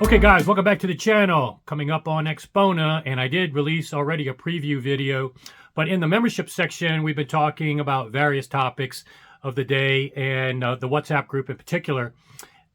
Okay guys, welcome back to the channel. Coming up on Axpona, and I did release already a preview video, but in the membership section we've been talking about various topics of the day and the WhatsApp group in particular.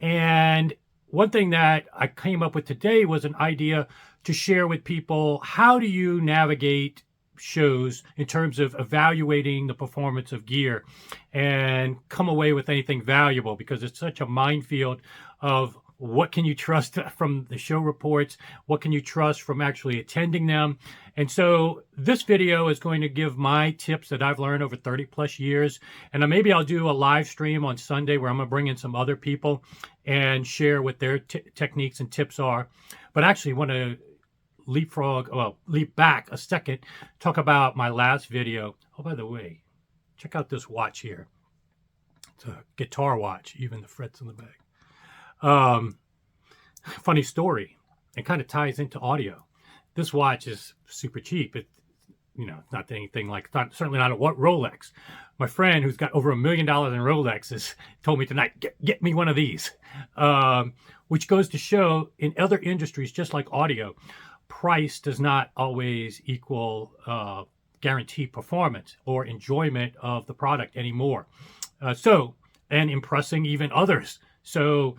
And one thing that I came up with today was an idea to share with people. How do you navigate shows in terms of evaluating the performance of gear and come away with anything valuable, because it's such a minefield of what can you trust from the show reports? What can you trust from actually attending them? And so this video is going to give my tips that I've learned over 30 plus years. And maybe I'll do a live stream on Sunday where I'm going to bring in some other people and share what their techniques and tips are. But I actually want to leap back a second, talk about my last video. Oh, by the way, check out this watch here. It's a guitar watch, even the frets in the back. Funny story. It kind of ties into audio. This watch is super cheap. Not anything like, certainly not a Rolex. My friend who's got over $1 million in Rolexes told me tonight, get me one of these, which goes to show in other industries, just like audio, price does not always equal guaranteed performance or enjoyment of the product anymore. And impressing even others. So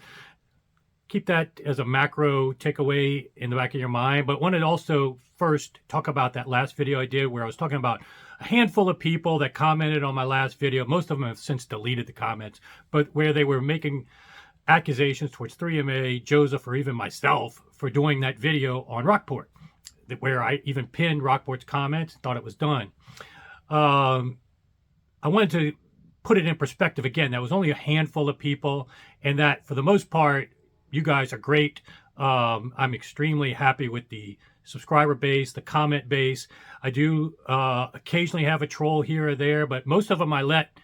keep that as a macro takeaway in the back of your mind. But wanted to also first talk about that last video I did where I was talking about a handful of people that commented on my last video. Most of them have since deleted the comments, but where they were making accusations towards 3MA, Joseph, or even myself for doing that video on Rockport, where I even pinned Rockport's comments, thought it was done. I wanted to put it in perspective again. That was only a handful of people, and that for the most part, you guys are great. I'm extremely happy with the subscriber base, the comment base. I do occasionally have a troll here or there, but most of them I let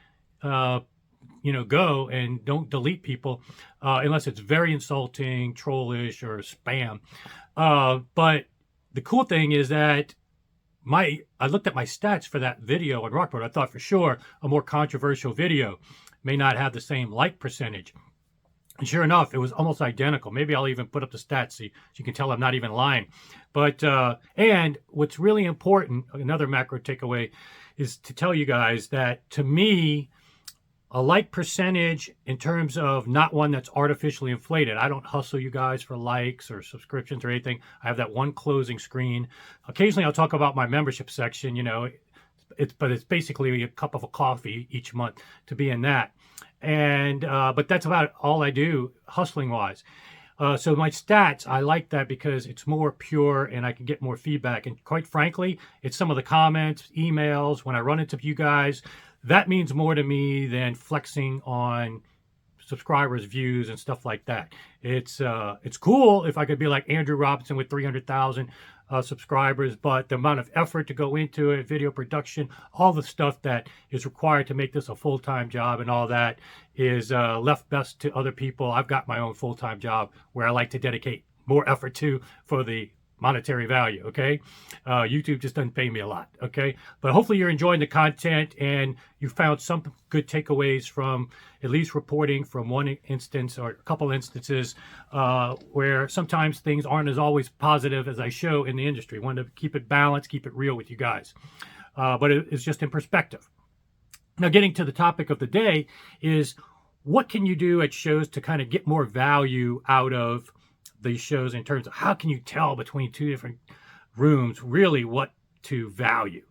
go and don't delete people unless it's very insulting, trollish, or spam. But the cool thing is that I looked at my stats for that video on Rockport. I thought for sure a more controversial video may not have the same like percentage. And sure enough, it was almost identical. Maybe I'll even put up the stats so you can tell I'm not even lying. But, and what's really important, another macro takeaway, is to tell you guys that to me, a like percentage in terms of not one that's artificially inflated. I don't hustle you guys for likes or subscriptions or anything. I have that one closing screen. Occasionally I'll talk about my membership section, but it's basically a cup of a coffee each month to be in that. And but that's about all I do hustling wise. So my stats, I like that because it's more pure and I can get more feedback. And quite frankly, it's some of the comments, emails, when I run into you guys, that means more to me than flexing on subscribers, views, and stuff like that. It's cool if I could be like Andrew Robinson with 300,000 subscribers, but the amount of effort to go into it, video production, all the stuff that is required to make this a full-time job and all that is left best to other people. I've got my own full-time job where I like to dedicate more effort to for the monetary value, okay? YouTube just doesn't pay me a lot, okay? But hopefully you're enjoying the content and you found some good takeaways from at least reporting from one instance or a couple instances where sometimes things aren't as always positive as I show in the industry. I wanted to keep it balanced, keep it real with you guys. But it's just in perspective. Now, getting to the topic of the day is what can you do at shows to kind of get more value out of these shows in terms of how can you tell between two different rooms really what to value.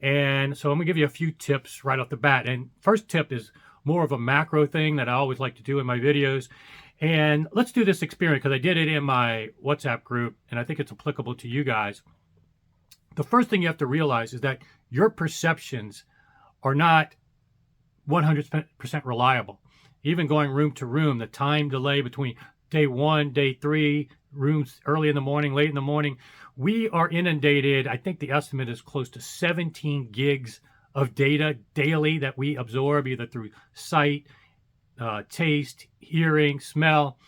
And so I'm gonna give you a few tips right off the bat. And first tip is more of a macro thing that I always like to do in my videos. And let's do this experiment because I did it in my WhatsApp group and I think it's applicable to you guys. The first thing you have to realize is that your perceptions are not 100% reliable. Even going room to room, the time delay between day one, day three, rooms early in the morning, late in the morning, we are inundated. I think the estimate is close to 17 gigs of data daily that we absorb either through sight, taste, hearing, smell,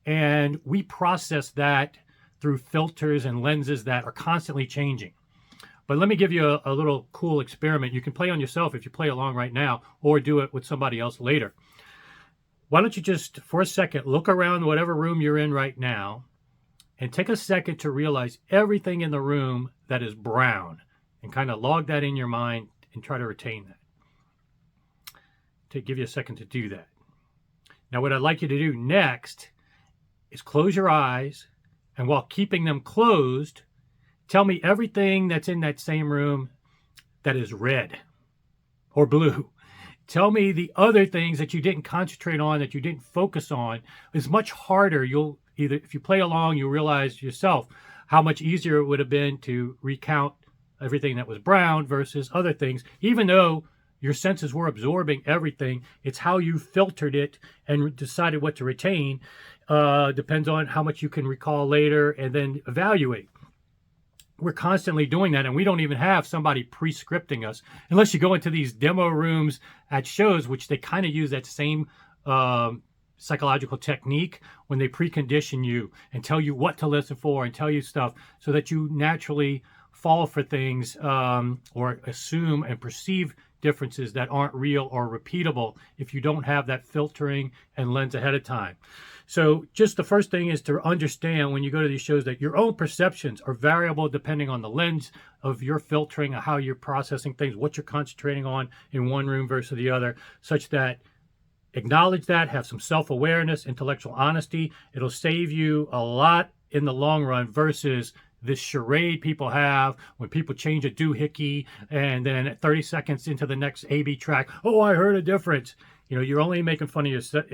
and we process that through filters and lenses that are constantly changing. But let me give you a little cool experiment. You can play on yourself if you play along right now, or do it with somebody else later. Why don't you just, for a second, look around whatever room you're in right now and take a second to realize everything in the room that is brown and kind of log that in your mind and try to retain that. To give you a second to do that. Now, what I'd like you to do next is close your eyes, and while keeping them closed, tell me everything that's in that same room that is red or blue. Tell me the other things that you didn't concentrate on, that you didn't focus on. It's much harder. You'll either, if you play along, you'll realize yourself how much easier it would have been to recount everything that was brown versus other things, even though your senses were absorbing everything. It's how you filtered it and decided what to retain. Depends on how much you can recall later and then evaluate. We're constantly doing that, and we don't even have somebody pre-scripting us unless you go into these demo rooms at shows, which they kind of use that same psychological technique when they precondition you and tell you what to listen for and tell you stuff so that you naturally fall for things or assume and perceive differences that aren't real or repeatable if you don't have that filtering and lens ahead of time. So just the first thing is to understand when you go to these shows that your own perceptions are variable depending on the lens of your filtering, how you're processing things, what you're concentrating on in one room versus the other, such that acknowledge that, have some self-awareness, intellectual honesty. It'll save you a lot in the long run versus this charade people have when people change a doohickey and then at 30 seconds into the next A/B track, oh, I heard a difference. You know, you're only making fun of yourself,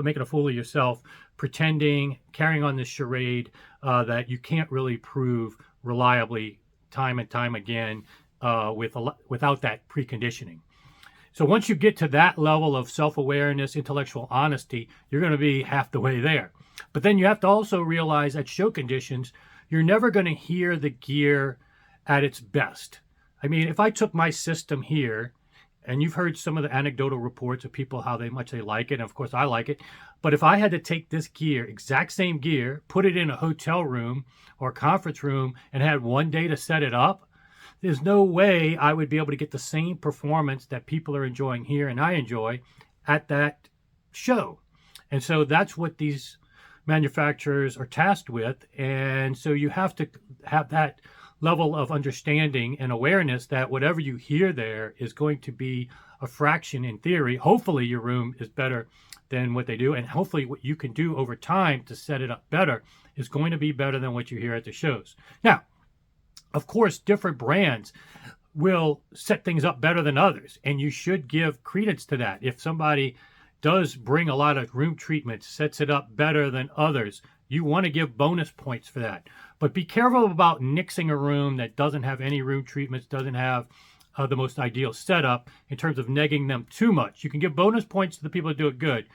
making a fool of yourself, pretending, carrying on this charade that you can't really prove reliably time and time again without that preconditioning. So once you get to that level of self-awareness, intellectual honesty, you're going to be half the way there. But then you have to also realize at show conditions, you're never going to hear the gear at its best. I mean, if I took my system here, and you've heard some of the anecdotal reports of people, how much they like it, and of course I like it, but if I had to take this gear, exact same gear, put it in a hotel room or conference room and had one day to set it up, there's no way I would be able to get the same performance that people are enjoying here and I enjoy at that show. And so that's what these manufacturers are tasked with. And so you have to have that level of understanding and awareness that whatever you hear there is going to be a fraction in theory. Hopefully your room is better than what they do. And hopefully what you can do over time to set it up better is going to be better than what you hear at the shows. Now, of course, different brands will set things up better than others. And you should give credence to that. If somebody does bring a lot of room treatments, sets it up better than others, you want to give bonus points for that. But be careful about nixing a room that doesn't have any room treatments, doesn't have the most ideal setup in terms of negging them too much. You can give bonus points to the people that do it good,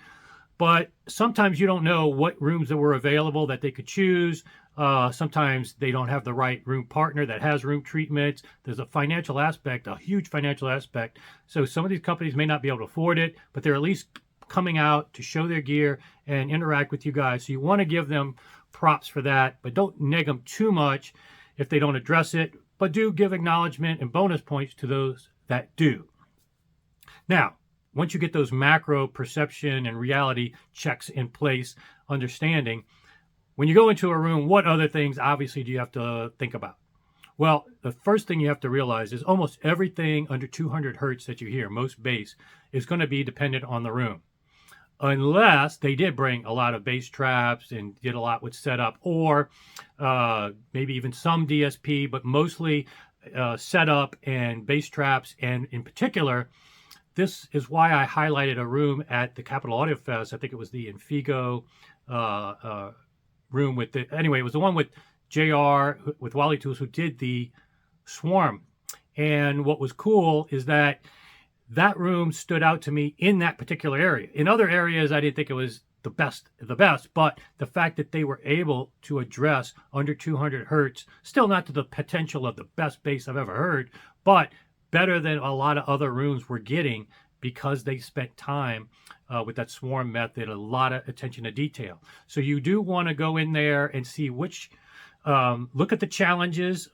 but sometimes you don't know what rooms that were available that they could choose. Sometimes they don't have the right room partner that has room treatments. There's a financial aspect, a huge financial aspect. So some of these companies may not be able to afford it, but they're at least coming out to show their gear and interact with you guys. So you want to give them props for that, but don't neg them too much if they don't address it, but do give acknowledgement and bonus points to those that do. Now, once you get those macro perception and reality checks in place, understanding, when you go into a room, what other things obviously do you have to think about? Well, the first thing you have to realize is almost everything under 200 hertz that you hear, most bass, is going to be dependent on the room. Unless they did bring a lot of bass traps and did a lot with setup, or maybe even some DSP, but mostly setup and bass traps. And in particular, this is why I highlighted a room at the Capital Audio Fest. I think it was the Infigo room with the, anyway, it was the one with JR, with Wally Tools, who did the Swarm. And what was cool is that that room stood out to me in that particular area. In other areas, I didn't think it was the best, but the fact that they were able to address under 200 hertz, still not to the potential of the best bass I've ever heard, but better than a lot of other rooms were getting because they spent time with that Swarm method, a lot of attention to detail. So you do want to go in there and see which, look at the challenges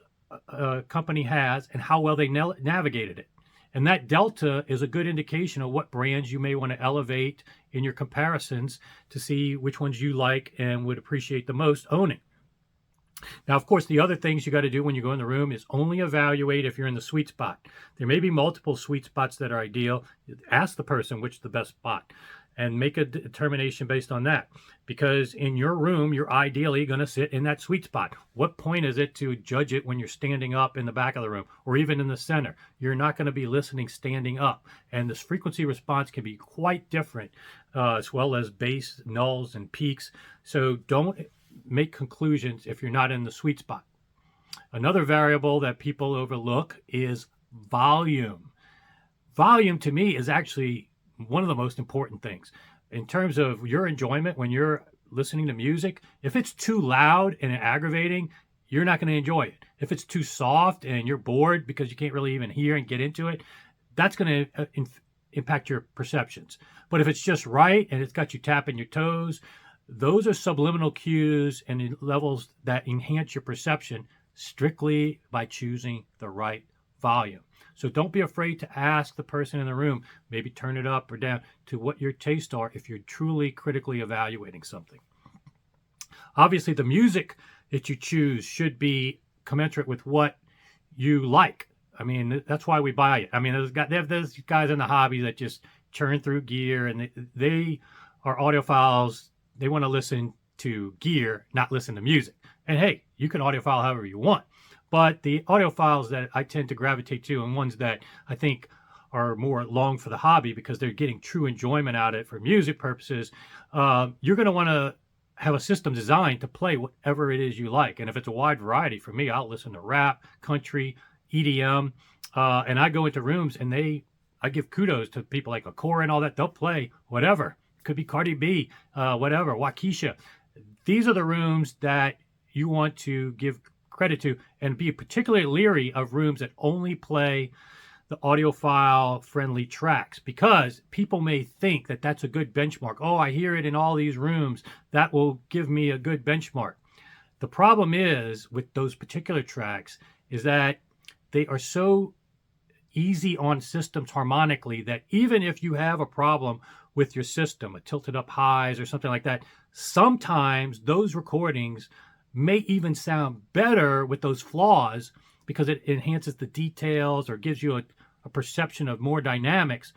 a company has and how well they navigated it. And that delta is a good indication of what brands you may want to elevate in your comparisons to see which ones you like and would appreciate the most owning. Now, of course, the other things you got to do when you go in the room is only evaluate if you're in the sweet spot. There may be multiple sweet spots that are ideal. Ask the person which is the best spot and make a determination based on that. Because in your room, you're ideally going to sit in that sweet spot. What point is it to judge it when you're standing up in the back of the room or even in the center? You're not going to be listening standing up. And this frequency response can be quite different, as well as bass, nulls, and peaks. So don't make conclusions if you're not in the sweet spot. Another variable that people overlook is volume. Volume to me is actually one of the most important things in terms of your enjoyment when you're listening to music. If it's too loud and aggravating, you're not going to enjoy it. If it's too soft and you're bored because you can't really even hear and get into it, that's going to impact your perceptions. But if it's just right and it's got you tapping your toes, those are subliminal cues and levels that enhance your perception strictly by choosing the right volume. So don't be afraid to ask the person in the room, maybe turn it up or down to what your tastes are if you're truly critically evaluating something. Obviously, the music that you choose should be commensurate with what you like. I mean, that's why we buy it. I mean, they have those guys in the hobby that just churn through gear, and they are audiophiles. They want to listen to gear, not listen to music. And hey, you can audiophile however you want. But the audiophiles that I tend to gravitate to, and ones that I think are more long for the hobby because they're getting true enjoyment out of it for music purposes, you're going to want to have a system designed to play whatever it is you like. And if it's a wide variety, for me, I'll listen to rap, country, EDM, and I go into rooms and I give kudos to people like Akora and all that. They'll play whatever. Could be Cardi B, whatever, Waukesha. These are the rooms that you want to give credit to and be particularly leery of rooms that only play the audiophile friendly tracks, because people may think that that's a good benchmark. Oh, I hear it in all these rooms. That will give me a good benchmark. The problem is with those particular tracks is that they are so easy on systems harmonically that even if you have a problem with your system, a tilted up highs or something like that, sometimes those recordings may even sound better with those flaws because it enhances the details or gives you a perception of more dynamics.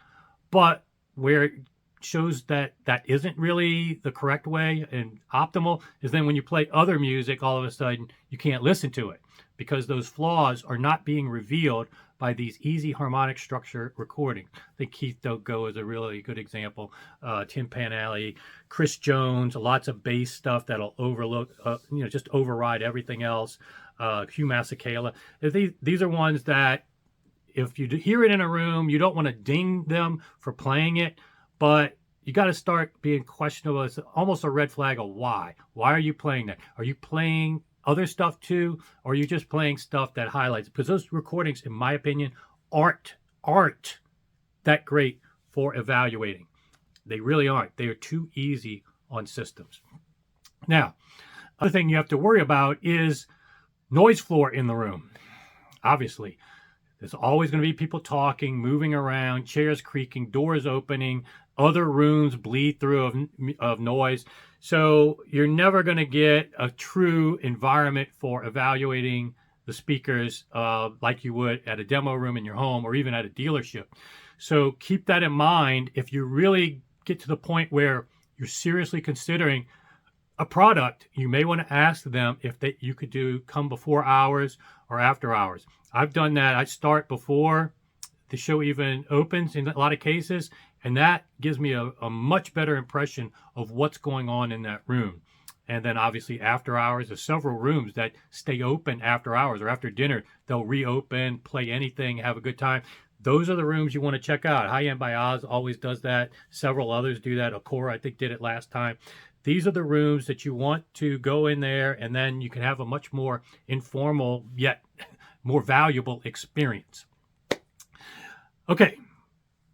But where it shows that that isn't really the correct way and optimal is then when you play other music, all of a sudden you can't listen to it because those flaws are not being revealed by these easy harmonic structure recordings. I think Keith Dogo is a really good example. Tim Panelli, Chris Jones, lots of bass stuff that'll just override everything else. Hugh Masekela. These are ones that if you hear it in a room, you don't want to ding them for playing it, but you got to start being questionable. It's almost a red flag of why. Why are you playing that? Are you playing other stuff too, or are you just playing stuff that highlights? Because those recordings, in my opinion, aren't that great for evaluating. They really aren't. They are too easy on systems. Now, other thing you have to worry about is noise floor in the room. Obviously, there's always going to be people talking, moving around, chairs creaking, doors opening, other rooms bleed through of noise. So you're never going to get a true environment for evaluating the speakers like you would at a demo room in your home or even at a dealership. So keep that in mind. If you really get to the point where you're seriously considering a product, you may want to ask them if you could come before hours or after hours. I've done that. I start before the show even opens in a lot of cases, and that gives me a much better impression of what's going on in that room. And then obviously after hours, there's several rooms that stay open after hours or after dinner. They'll reopen, play anything, have a good time. Those are the rooms you want to check out. High End by Oz always does that. Several others do that. Akora, I think, did it last time. These are the rooms that you want to go in there, and then you can have a much more informal yet more valuable experience. Okay,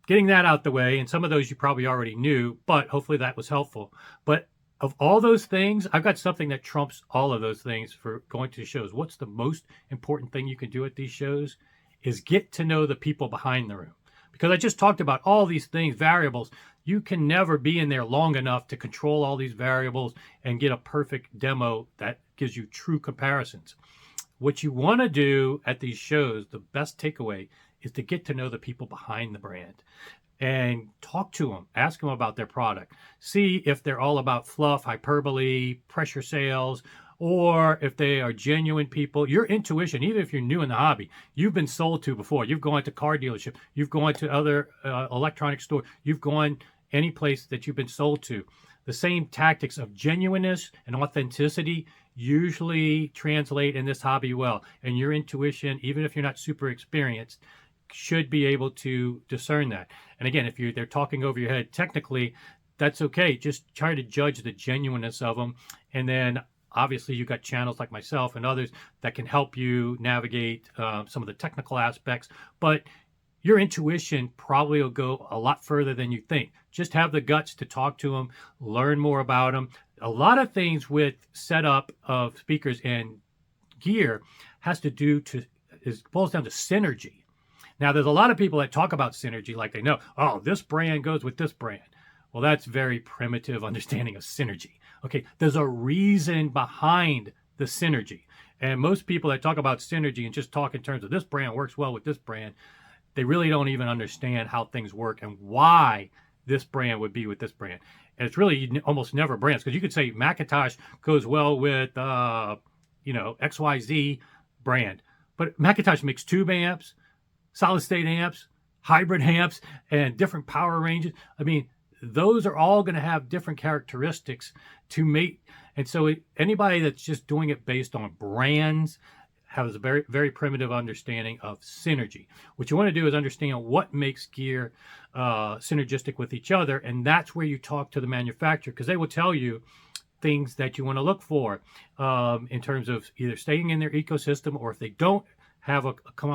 getting that out the way, and some of those you probably already knew, but hopefully that was helpful. But of all those things, I've got something that trumps all of those things for going to shows. What's the most important thing you can do at these shows is get to know the people behind the room. Because I just talked about all these things, variables. You can never be in there long enough to control all these variables and get a perfect demo that gives you true comparisons. What you want to do at these shows, the best takeaway, is to get to know the people behind the brand and talk to them, ask them about their product, see if they're all about fluff, hyperbole, pressure sales, or if they are genuine people. Your intuition, even if you're new in the hobby, you've been sold to before. You've gone to car dealership, you've gone to other electronic store, you've gone any place that you've been sold to. The same tactics of genuineness and authenticity usually translate in this hobby well. And your intuition, even if you're not super experienced, should be able to discern that. And again, if they're talking over your head, technically, that's okay. Just try to judge the genuineness of them. And then obviously you've got channels like myself and others that can help you navigate some of the technical aspects. But your intuition probably will go a lot further than you think. Just have the guts to talk to them, learn more about them. A lot of things with setup of speakers and gear has to do to, it boils down to synergy. Now, there's a lot of people that talk about synergy like they know, oh, this brand goes with this brand. Well, that's very primitive understanding of synergy. Okay, there's a reason behind the synergy. And most people that talk about synergy and just talk in terms of this brand works well with this brand, they really don't even understand how things work and why this brand would be with this brand. And it's really almost never brands, because you could say Macintosh goes well with, XYZ brand. But Macintosh makes tube amps, solid state amps, hybrid amps, and different power ranges. I mean, those are all going to have different characteristics to make. And so anybody that's just doing it based on brands has a very, very primitive understanding of synergy. What you want to do is understand what makes gear synergistic with each other. And that's where you talk to the manufacturer, because they will tell you things that you want to look for in terms of either staying in their ecosystem, or if they don't have a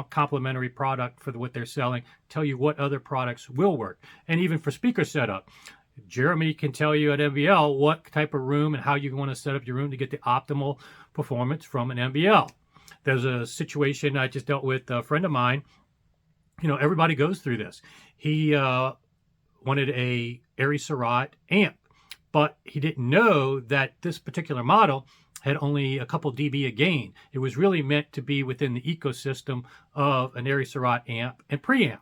complementary product for what they're selling, tell you what other products will work. And even for speaker setup, Jeremy can tell you at MBL what type of room and how you want to set up your room to get the optimal performance from an MBL. There's a situation I just dealt with a friend of mine. Everybody goes through this. He wanted a Airy Surratt amp, but he didn't know that this particular model had only a couple dB of gain. It was really meant to be within the ecosystem of an Airy Surratt amp and preamp.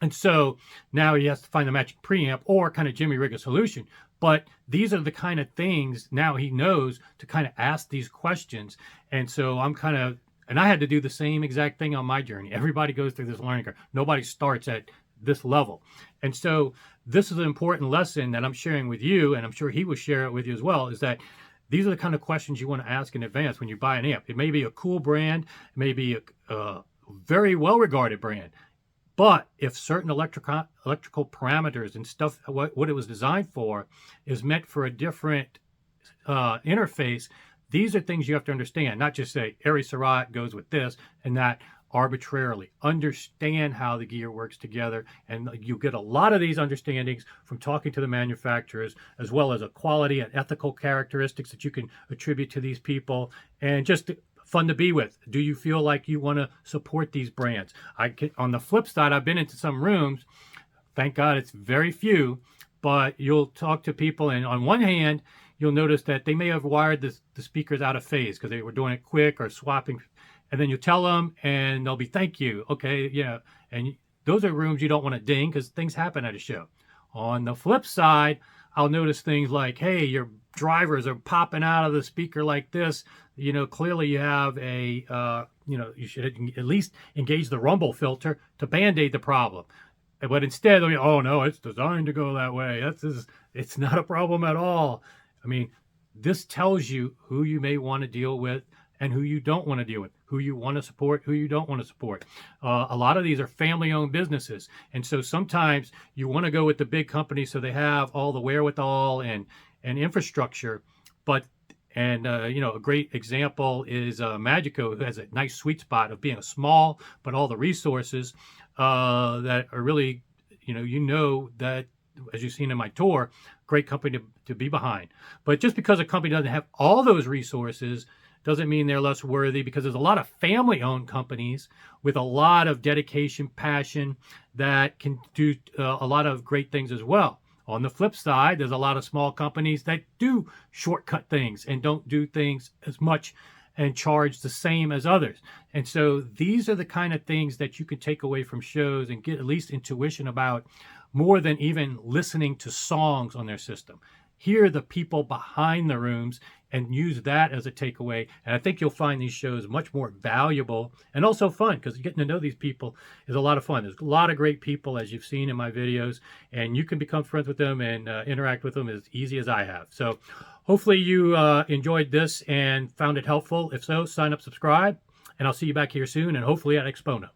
And so now he has to find the matching preamp or kind of jimmy rig a solution. But these are the kind of things now he knows to kind of ask these questions. And so and I had to do the same exact thing on my journey. Everybody goes through this learning curve. Nobody starts at this level. And so this is an important lesson that I'm sharing with you, and I'm sure he will share it with you as well, is that these are the kind of questions you want to ask in advance when you buy an amp. It may be a cool brand, it may be a very well-regarded brand, but if certain electrical parameters and stuff, what it was designed for, is meant for a different interface, these are things you have to understand, not just say Airy Surratt goes with this and that arbitrarily. Understand how the gear works together, and you get a lot of these understandings from talking to the manufacturers, as well as a quality and ethical characteristics that you can attribute to these people, and just fun to be with. Do you feel like you want to support these brands? On the flip side, I've been into some rooms, thank God it's very few, but you'll talk to people, and on one hand, you'll notice that they may have wired the speakers out of phase because they were doing it quick or swapping. And then you tell them, and they'll be, thank you. Okay, yeah. And those are rooms you don't want to ding, because things happen at a show. On the flip side, I'll notice things like, hey, your drivers are popping out of the speaker like this. Clearly you have you should at least engage the rumble filter to band-aid the problem. But instead, oh no, it's designed to go that way. It's not a problem at all. I mean, this tells you who you may want to deal with and who you don't want to deal with, who you want to support, who you don't want to support. A lot of these are family-owned businesses. And so sometimes you want to go with the big companies so they have all the wherewithal and infrastructure. A great example is Magico, who has a nice sweet spot of being a small, but all the resources that are really, that, as you've seen in my tour, great company to be behind. But just because a company doesn't have all those resources doesn't mean they're less worthy, because there's a lot of family-owned companies with a lot of dedication, passion, that can do a lot of great things as well. On the flip side, there's a lot of small companies that do shortcut things and don't do things as much and charge the same as others. And so these are the kind of things that you can take away from shows and get at least intuition about, more than even listening to songs on their system. Hear the people behind the rooms and use that as a takeaway. And I think you'll find these shows much more valuable and also fun, because getting to know these people is a lot of fun. There's a lot of great people, as you've seen in my videos, and you can become friends with them and interact with them as easy as I have. So hopefully you enjoyed this and found it helpful. If so, sign up, subscribe, and I'll see you back here soon, and hopefully at Axpona.